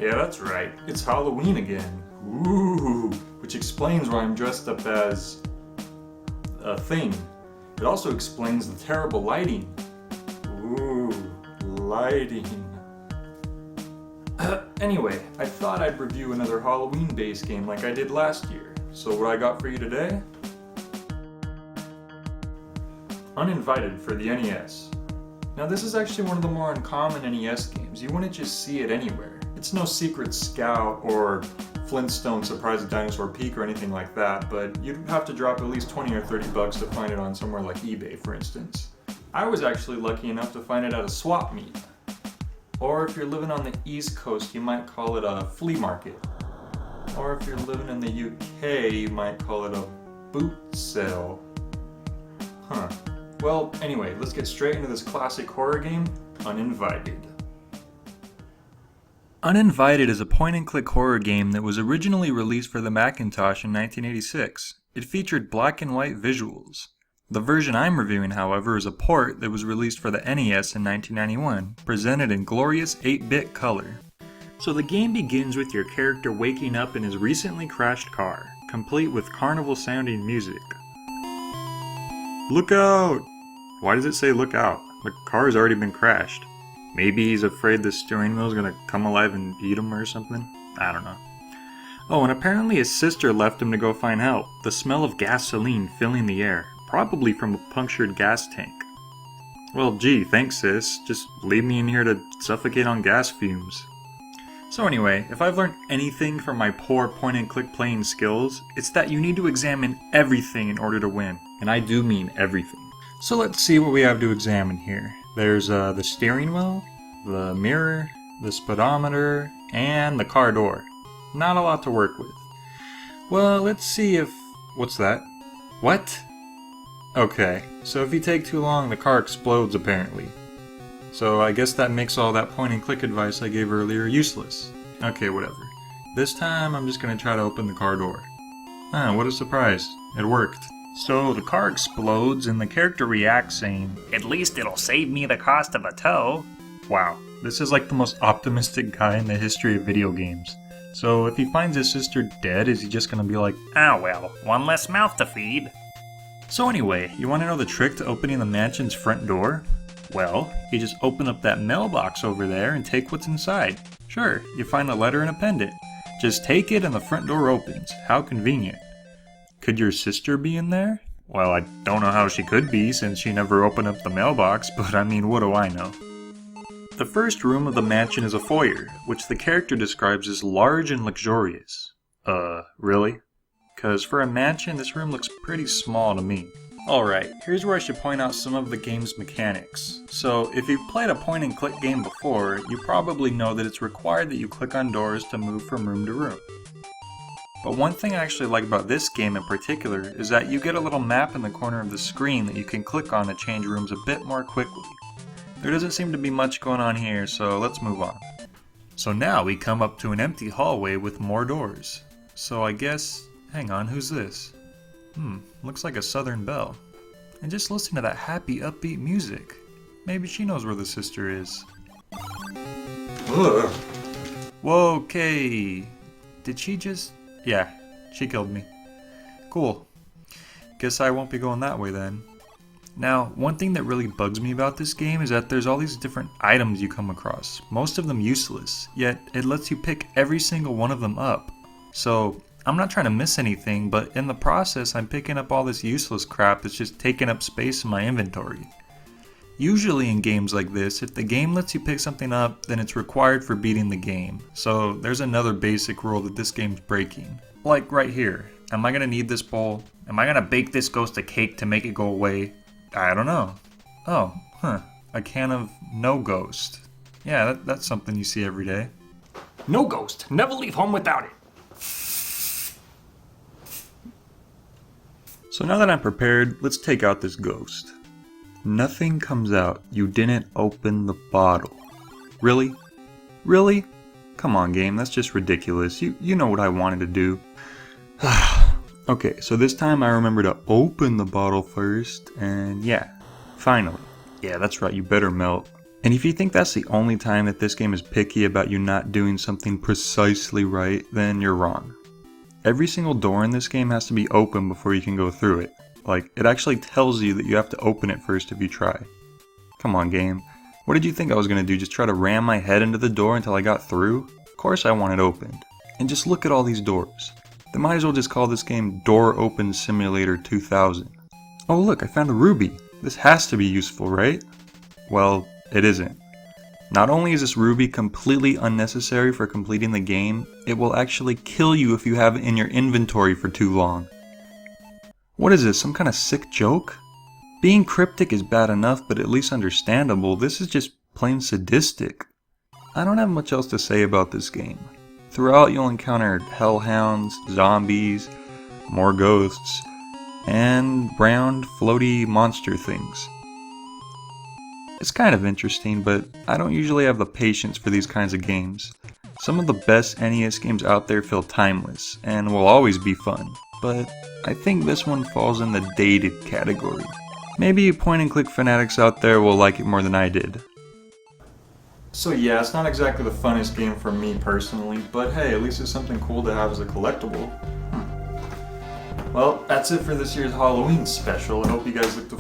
Yeah, that's right. It's Halloween again. Ooh, which explains why I'm dressed up as a thing. It also explains the terrible lighting. Ooh, lighting. Anyway, I thought I'd review another Halloween-based game like I did last year. So what I got for you today? Uninvited for the NES. Now this is actually one of the more uncommon NES games. You wouldn't just see it anywhere. It's no Secret Scout or Flintstone Surprise at Dinosaur Peak or anything like that, but you'd have to drop at least 20 or 30 bucks to find it on somewhere like eBay, for instance. I was actually lucky enough to find it at a swap meet. Or if you're living on the East Coast, you might call it a flea market. Or if you're living in the UK, you might call it a boot sale. Huh. Well, anyway, let's get straight into this classic horror game, Uninvited. Uninvited is a point-and-click horror game that was originally released for the Macintosh in 1986. It featured black and white visuals. The version I'm reviewing, however, is a port that was released for the NES in 1991, presented in glorious 8-bit color. So the game begins with your character waking up in his recently crashed car, complete with carnival-sounding music. Look out! Why does it say look out? The car's already been crashed. Maybe he's afraid the steering wheel's gonna come alive and eat him or something? I don't know. Oh, and apparently his sister left him to go find help. The smell of gasoline filling the air, probably from a punctured gas tank. Well, gee, thanks sis. Just leave me in here to suffocate on gas fumes. So anyway, if I've learned anything from my poor point-and-click playing skills, it's that you need to examine everything in order to win. And I do mean everything. So let's see what we have to examine here. There's the steering wheel, the mirror, the speedometer, and the car door. Not a lot to work with. Well, let's see if... What's that? What? Okay, so if you take too long, the car explodes apparently. So I guess that makes all that point-and-click advice I gave earlier useless. Okay, whatever. This time I'm just gonna try to open the car door. Ah, what a surprise. It worked. So the car explodes and the character reacts saying, "At least it'll save me the cost of a tow." Wow, this is like the most optimistic guy in the history of video games. So if he finds his sister dead, is he just gonna be like, "Ah well, one less mouth to feed"? So anyway, you wanna know the trick to opening the mansion's front door? Well, you just open up that mailbox over there and take what's inside. Sure, you find a letter and a pendant. Just take it and the front door opens. How convenient. Could your sister be in there? Well, I don't know how she could be since she never opened up the mailbox, but I mean, what do I know? The first room of the mansion is a foyer, which the character describes as large and luxurious. Really? 'Cause for a mansion, this room looks pretty small to me. Alright, here's where I should point out some of the game's mechanics. So, if you've played a point-and-click game before, you probably know that it's required that you click on doors to move from room to room. But one thing I actually like about this game in particular is that you get a little map in the corner of the screen that you can click on to change rooms a bit more quickly. There doesn't seem to be much going on here, so let's move on. So now we come up to an empty hallway with more doors. So I guess... hang on, who's this? Looks like a Southern Belle. And just listen to that happy, upbeat music. Maybe she knows where the sister is. Ugh. Whoa, okay. Did she just... yeah, she killed me. Cool. Guess I won't be going that way then. Now, one thing that really bugs me about this game is that there's all these different items you come across, most of them useless, yet it lets you pick every single one of them up. So, I'm not trying to miss anything, but in the process I'm picking up all this useless crap that's just taking up space in my inventory. Usually in games like this, if the game lets you pick something up, then it's required for beating the game. So there's another basic rule that this game's breaking. Like right here. Am I gonna need this bowl? Am I gonna bake this ghost a cake to make it go away? I don't know. Oh, a can of no ghost. Yeah, that's something you see every day. No ghost. Never leave home without it. So now that I'm prepared, let's take out this ghost. Nothing comes out. You didn't open the bottle. Really? Really? Come on, game, that's just ridiculous. You know what I wanted to do. Okay, so this time I remember to open the bottle first, and yeah, finally. Yeah, that's right, you better melt. And if you think that's the only time that this game is picky about you not doing something precisely right, then you're wrong. Every single door in this game has to be open before you can go through it. Like, it actually tells you that you have to open it first if you try. Come on, game. What did you think I was going to do, just try to ram my head into the door until I got through? Of course I want it opened. And just look at all these doors. They might as well just call this game Door Open Simulator 2000. Oh look, I found a ruby. This has to be useful, right? Well, it isn't. Not only is this ruby completely unnecessary for completing the game, it will actually kill you if you have it in your inventory for too long. What is this, some kind of sick joke? Being cryptic is bad enough, but at least understandable. This is just plain sadistic. I don't have much else to say about this game. Throughout you'll encounter hellhounds, zombies, more ghosts, and round, floaty monster things. It's kind of interesting, but I don't usually have the patience for these kinds of games. Some of the best NES games out there feel timeless, and will always be fun, but I think this one falls in the dated category. Maybe you point and click fanatics out there will like it more than I did. So yeah, it's not exactly the funnest game for me personally, but hey, at least it's something cool to have as a collectible. Well, that's it for this year's Halloween special. I hope you guys looked